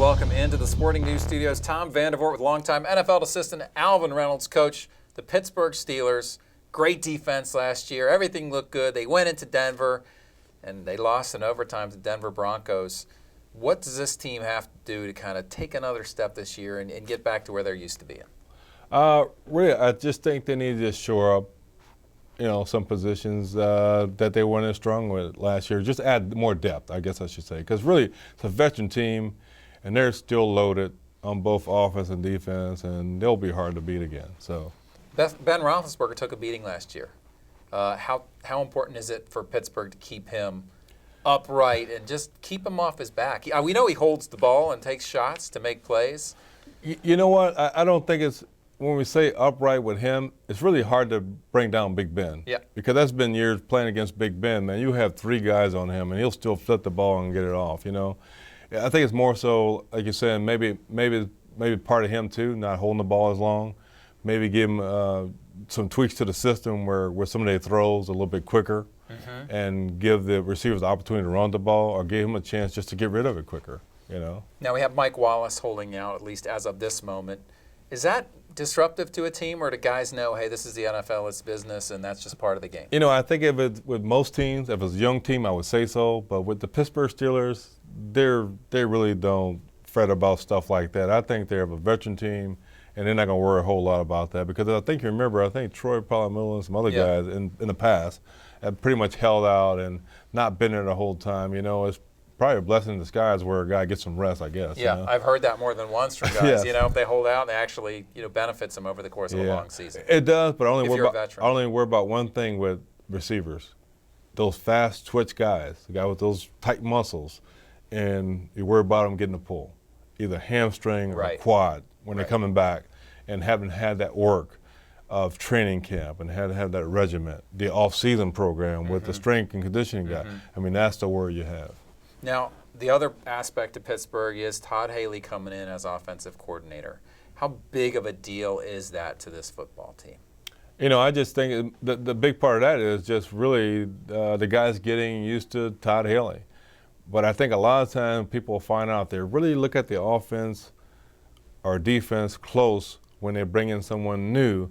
welcome into the Sporting News Studios Tom Vandervoort with longtime NFL assistant Alvin Reynolds, coach the Pittsburgh Steelers. Great defense last year. Everything looked good. They went into Denver, and they lost in overtime to Denver Broncos. What does this team have to do to kind of take another step this year and get back to where they're used to being? Really, I just think they need to shore up, some positions that they weren't as strong with last year. Just add more depth, I guess I should say. Because really, it's a veteran team, and they're still loaded on both offense and defense, and they'll be hard to beat again. So, Ben Roethlisberger took a beating last year. How important is it for Pittsburgh to keep him upright and just keep him off his back? We know he holds the ball and takes shots to make plays. You know what? I don't think it's, when we say upright with him, it's really hard to bring down Big Ben. Yeah. Because that's been years playing against Big Ben, man. You have three guys on him, and he'll still flip the ball and get it off, I think it's more so, like you're saying, maybe part of him too, not holding the ball as long. Maybe give him some tweaks to the system where some of their throws a little bit quicker, and give the receivers the opportunity to run the ball, or give him a chance just to get rid of it quicker. Now we have Mike Wallace holding out, at least as of this moment. Is that disruptive to a team, or do guys know, hey, this is the NFL, it's business, and that's just part of the game? I think if it's with most teams, if it's a young team, I would say so. But with the Pittsburgh Steelers, they really don't fret about stuff like that. I think they have a veteran team, and they're not going to worry a whole lot about that. Because I think Troy Polamalu and some other guys in the past have pretty much held out and not been there the whole time. It's probably a blessing in disguise where a guy gets some rest, I guess. Yeah, I've heard that more than once from guys. Yes. If they hold out, they actually benefits them over the course of a long season. It does, but I only worry about one thing with receivers. Those fast twitch guys, the guy with those tight muscles, and you worry about them getting a pull, either hamstring or quad when they're coming back, and haven't had that work of training camp and had to have that regiment, the off-season program with the strength and conditioning guy. I mean, that's the worry you have. Now, the other aspect of Pittsburgh is Todd Haley coming in as offensive coordinator. How big of a deal is that to this football team? I just think the big part of that is just really the guys getting used to Todd Haley. But I think a lot of times people find out they really look at the offense or defense close when they bring in someone new.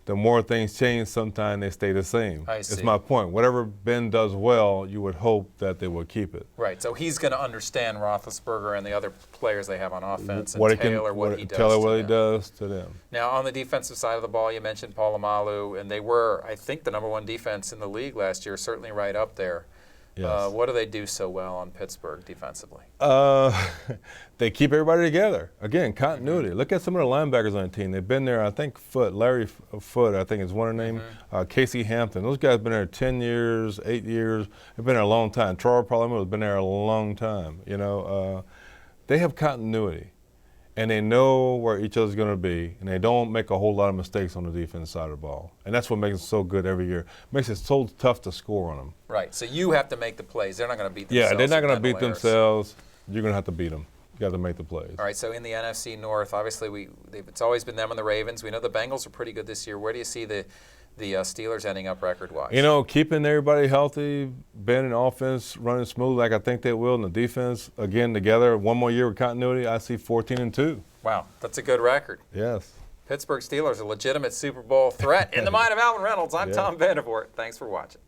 The more things change, sometimes they stay the same. I see. It's my point. Whatever Ben does well, you would hope that they will keep it. Right. So he's going to understand Roethlisberger and the other players they have on offense and tailor what he does to them. Now, on the defensive side of the ball, you mentioned Polamalu, and they were, I think, the #1 defense in the league last year, certainly right up there. Yes. What do they do so well on Pittsburgh defensively? They keep everybody together. Again, continuity. Look at some of the linebackers on the team. They've been there, I think, Larry Foote, I think is one of their names. Casey Hampton. Those guys have been there 10 years, 8 years. They've been there a long time. Troy Polamalu has been there a long time. They have continuity. And they know where each other's going to be, and they don't make a whole lot of mistakes on the defense side of the ball. And that's what makes it so good every year. Makes it so tough to score on them. Right. So you have to make the plays. They're not going to beat themselves. Yeah, they're not going to beat themselves. You're going to have to beat them. You got to make the plays. All right. So in the NFC North, obviously it's always been them and the Ravens. We know the Bengals are pretty good this year. Where do you see the Steelers ending up record-wise? Keeping everybody healthy, Ben and offense running smooth like I think they will, and the defense, again, together, one more year with continuity, I see 14-2. Wow, that's a good record. Yes. Pittsburgh Steelers, a legitimate Super Bowl threat. In the mind of Alvin Reynolds, I'm Tom Vandervoort. Thanks for watching.